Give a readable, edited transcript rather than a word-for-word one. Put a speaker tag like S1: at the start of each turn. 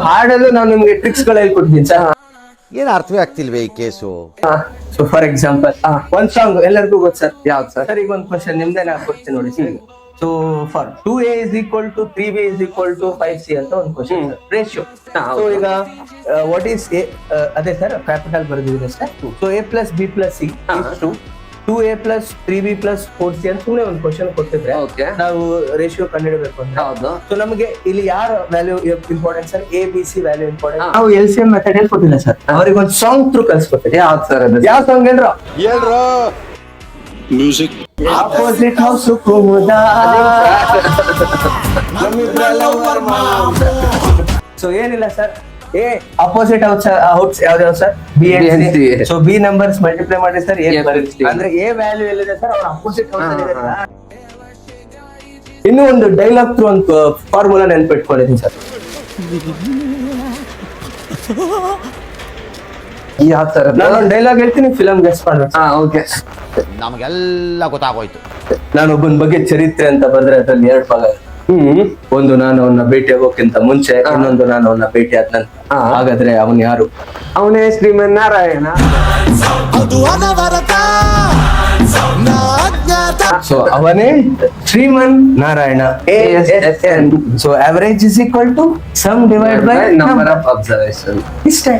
S1: ಹಾಡಲ್ಲೂ ನಾವು ನಿಮ್ಗೆ ಟ್ರಿಕ್ಸ್ ಗಳು ಹೇಳ್ಕೊಡ್ತೀನಿ ಸರ್.
S2: ಏನ್ ಅರ್ಥವೇ ಆಗ್ತಿಲ್ವೇ ಈ ಕೇಸು?
S1: ಸೊ ಫಾರ್ ಎಕ್ಸಾಂಪಲ್ ಒಂದ್ ಸಾಂಗ್ ಎಲ್ಲರಿಗೂ ಗೊತ್ತು ಸರ್.
S3: ಯಾವ್ದು ಸರ್?
S1: ಸರ್ ಈಗ ಒಂದು ಕ್ವಶನ್ ನಿಮ್ದೇ ನಾ ಕೊಡ್ತೀನಿ ನೋಡಿ sir. So for 2a is equal to 3b is equal to 5c ಅಂತ ಒಂದು ಕ್ವಶನ್ ರೇಷಿಯೋ. ಸೊ ಈಗ ವಾಟ್ ಈಸ್ ಎ, ಅದೇ ಸರ್ ಕ್ಯಾಪಿಟಲ್ ಬರೆದಿದೆ sir. So a plus b plus c is to 2a plus 3b plus 4c ಅಂತ ಸುಮ್ಮನೆ ಒಂದು question ಕೊಟ್ಟಿದ್ರೆ ನಾವು ರೇಷಿಯೋ ಕಂಡುಹಿಡಬೇಕು ಅಂದ್ರೆ
S3: ಹೌದು.
S1: ಸೊ ನಮಗೆ ಇಲ್ಲಿ ಯಾರ value important sir? A B C value important. ನಾವು LCM ಮೆಥಡ್ ಹೇಳ್ಕೊಟ್ಟಿಲ್ಲ ಸರ್, ಅವ್ರಿಗೆ ಒಂದು ಸಾಂಗ್ ಥ್ರೂ ಕಲ್ಸ್ಕೊಟ್ಟಿದ್ದೆ.
S3: ಯಾವ್ದು ಸರ್ ಅದು?
S1: ಯಾವ ಸಾಂಗ್ ಹೇಳ್ರ?
S4: Music
S1: opposite house Kumuda. So ಏನಿಲ್ಲ ಸರ್, ಎ ಅಪೋಸಿಟ್ ಹೌಸ್ ಯಾವ್ದು sir? B and C. So B numbers multiply ಮಾಡಿ ಸರ್ ಎ ಬರುತ್ತೆ. ಅಂದ್ರೆ ಎ ವ್ಯಾಲ್ಯೂ ಎಲ್ಲಿದೆ ಸರ್? ಅವ್ರ ಅಪೋಸಿಟ್ ಹೌಸ್ ಅಲ್ಲಿ ಇದೆ. ಇನ್ನೂ ಒಂದು ಡೈಲಾಗ್ ಥ್ರೂ ಒಂದು ಫಾರ್ಮುಲಾ ನೆನ್ಪಿಟ್ಕೊಂಡಿದ್ದೀನಿ ಸರ್.
S3: ಯಾವ ಸರ್?
S1: ನಾನೊಂದು ಡೈಲಾಗ್ ಹೇಳ್ತೀನಿ, ಫಿಲಮ್ ಗೆಸ್ ಮಾಡ್ಬೇಕು.
S3: ಓಕೆ.
S2: ನಮಗೆಲ್ಲ ಗೊತ್ತಾಗೋಯ್ತು.
S1: ನಾನೊಬ್ಬನ ಬಗ್ಗೆ ಚರಿತ್ರೆ ಅಂತ ಬಂದ್ರೆ ಅದ್ರಲ್ಲಿ 2 ಭಾಗ. ಒಂದು ನಾನು ಅವನ್ನ ಭೇಟಿ ಆಗೋಕ್ಕಿಂತ ಮುಂಚೆ, ಇನ್ನೊಂದು ನಾನು ಅವನ್ನ ಭೇಟಿ ಆದ ನಂತರ. ಹಾಗಾದ್ರೆ ಅವನ್ ಯಾರು?
S3: ಅವನೇ ಶ್ರೀಮನ್ನಾರಾಯಣ.
S1: ಸೊ ಅವನೇ Shriman Narayana. So average is equal to sum divide by
S3: number of observation.
S1: ಇಷ್ಟೇ.